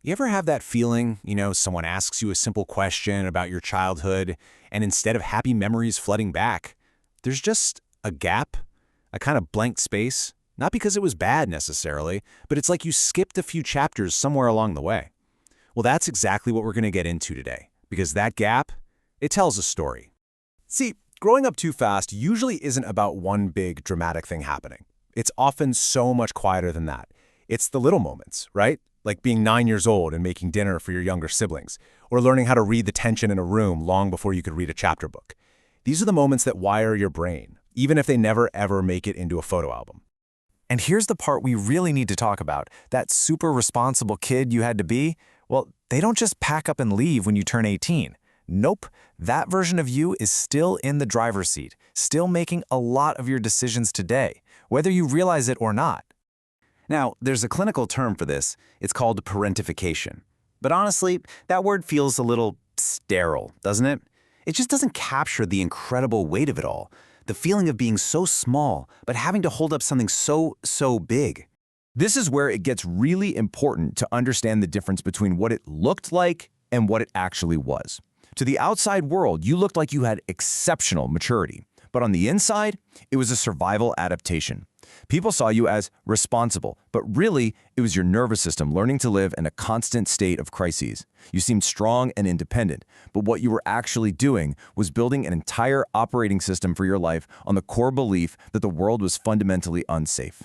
You ever have that feeling, someone asks you a simple question about your childhood, and instead of happy memories flooding back, there's just a gap, a kind of blank space? Not because it was bad necessarily, but it's like you skipped a few chapters somewhere along the way. Well, that's exactly what we're going to get into today, because that gap, it tells a story. See, growing up too fast usually isn't about one big dramatic thing happening. It's often so much quieter than that. It's the little moments, right? Like being 9 years old and making dinner for your younger siblings, or learning how to read the tension in a room long before you could read a chapter book. These are the moments that wire your brain, even if they never ever make it into a photo album. And here's the part we really need to talk about. That super responsible kid you had to be, well, they don't just pack up and leave when you turn 18. Nope, that version of you is still in the driver's seat, still making a lot of your decisions today, whether you realize it or not. Now, there's a clinical term for this. It's called parentification. But honestly, that word feels a little sterile, doesn't it? It just doesn't capture the incredible weight of it all. The feeling of being so small, but having to hold up something so big. This is where it gets really important to understand the difference between what it looked like and what it actually was. To the outside world, you looked like you had exceptional maturity. But on the inside, it was a survival adaptation. People saw you as responsible, but really, it was your nervous system learning to live in a constant state of crises. You seemed strong and independent, but what you were actually doing was building an entire operating system for your life on the core belief that the world was fundamentally unsafe.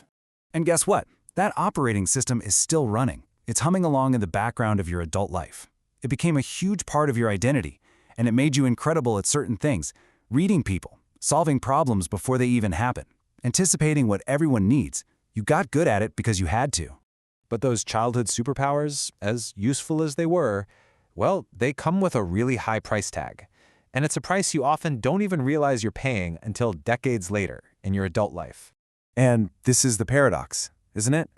And guess what? That operating system is still running. It's humming along in the background of your adult life. It became a huge part of your identity, and it made you incredible at certain things, reading people, solving problems before they even happen, anticipating what everyone needs. You got good at it because you had to. But those childhood superpowers, as useful as they were, well, they come with a really high price tag. And it's a price you often don't even realize you're paying until decades later in your adult life. And this is the paradox, isn't it?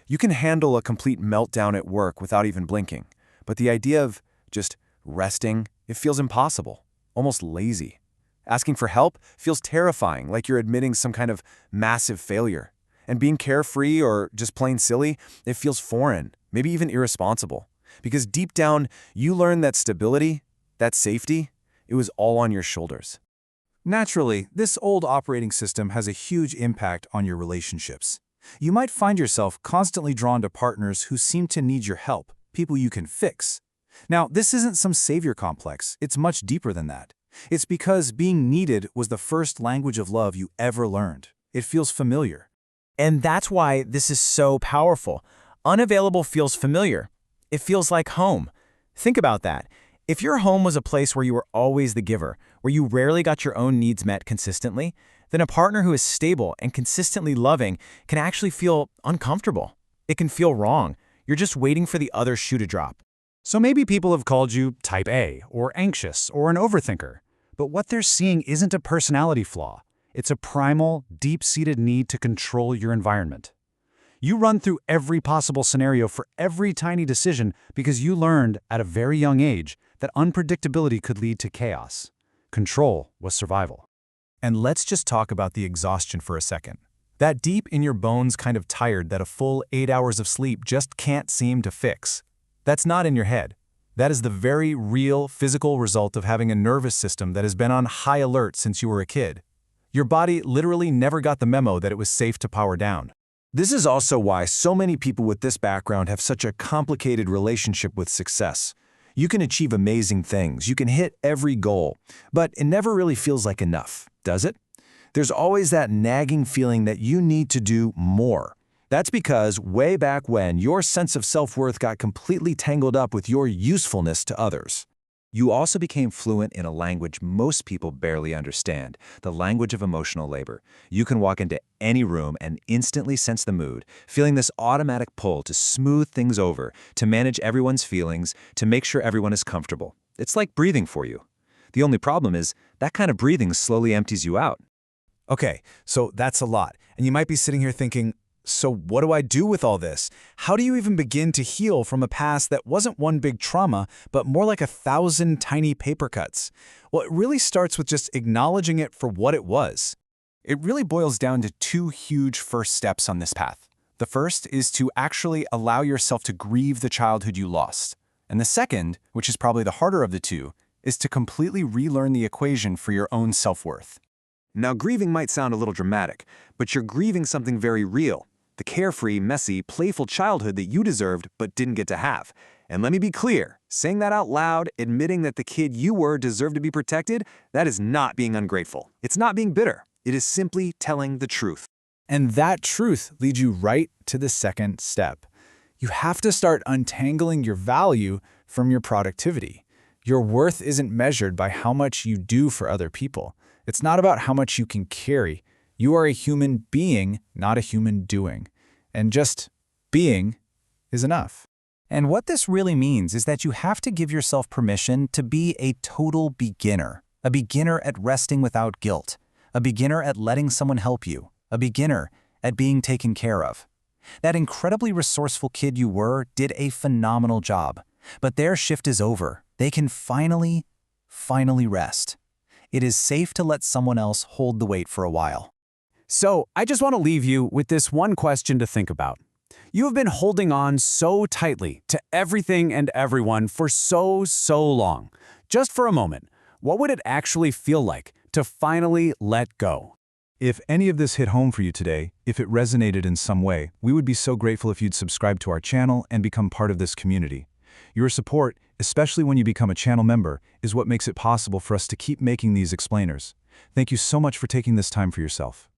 You can handle a complete meltdown at work without even blinking, but the idea of just resting, it feels impossible, almost lazy. Asking for help feels terrifying, like you're admitting some kind of massive failure. And being carefree or just plain silly, it feels foreign, maybe even irresponsible. Because deep down, you learn that stability, that safety, it was all on your shoulders. Naturally, this old operating system has a huge impact on your relationships. You might find yourself constantly drawn to partners who seem to need your help, people you can fix. Now, this isn't some savior complex. It's much deeper than that. It's because being needed was the first language of love you ever learned. It feels familiar. And that's why this is so powerful. Unavailable feels familiar. It feels like home. Think about that. If your home was a place where you were always the giver, where you rarely got your own needs met consistently, then a partner who is stable and consistently loving can actually feel uncomfortable. It can feel wrong. You're just waiting for the other shoe to drop. So maybe people have called you type A, or anxious, or an overthinker. But what they're seeing isn't a personality flaw. It's a primal, deep-seated need to control your environment. You run through every possible scenario for every tiny decision because you learned at a very young age that unpredictability could lead to chaos. Control was survival. And let's just talk about the exhaustion for a second. That deep in your bones kind of tired that a full 8 hours of sleep just can't seem to fix. That's not in your head. That is the very real physical result of having a nervous system that has been on high alert since you were a kid. Your body literally never got the memo that it was safe to power down. This is also why so many people with this background have such a complicated relationship with success. You can achieve amazing things, you can hit every goal, but it never really feels like enough, does it? There's always that nagging feeling that you need to do more. That's because way back when, your sense of self-worth got completely tangled up with your usefulness to others. You also became fluent in a language most people barely understand, the language of emotional labor. You can walk into any room and instantly sense the mood, feeling this automatic pull to smooth things over, to manage everyone's feelings, to make sure everyone is comfortable. It's like breathing for you. The only problem is that kind of breathing slowly empties you out. Okay, so that's a lot. And you might be sitting here thinking, so what do I do with all this? How do you even begin to heal from a past that wasn't one big trauma, but more like 1,000 tiny paper cuts? Well, it really starts with just acknowledging it for what it was. It really boils down to two huge first steps on this path. The first is to actually allow yourself to grieve the childhood you lost. And the second, which is probably the harder of the two, is to completely relearn the equation for your own self-worth. Now, grieving might sound a little dramatic, but you're grieving something very real. The carefree, messy, playful childhood that you deserved but didn't get to have. And let me be clear, saying that out loud, admitting that the kid you were deserved to be protected, that is not being ungrateful. It's not being bitter. It is simply telling the truth. And that truth leads you right to the second step. You have to start untangling your value from your productivity. Your worth isn't measured by how much you do for other people. It's not about how much you can carry. You are a human being, not a human doing. And just being is enough. And what this really means is that you have to give yourself permission to be a total beginner. A beginner at resting without guilt. A beginner at letting someone help you. A beginner at being taken care of. That incredibly resourceful kid you were did a phenomenal job. But their shift is over. They can finally rest. It is safe to let someone else hold the weight for a while. So, I just want to leave you with this one question to think about. You have been holding on so tightly to everything and everyone for so long. Just for a moment, what would it actually feel like to finally let go? If any of this hit home for you today, if it resonated in some way, we would be so grateful if you'd subscribe to our channel and become part of this community. Your support, especially when you become a channel member, is what makes it possible for us to keep making these explainers. Thank you so much for taking this time for yourself.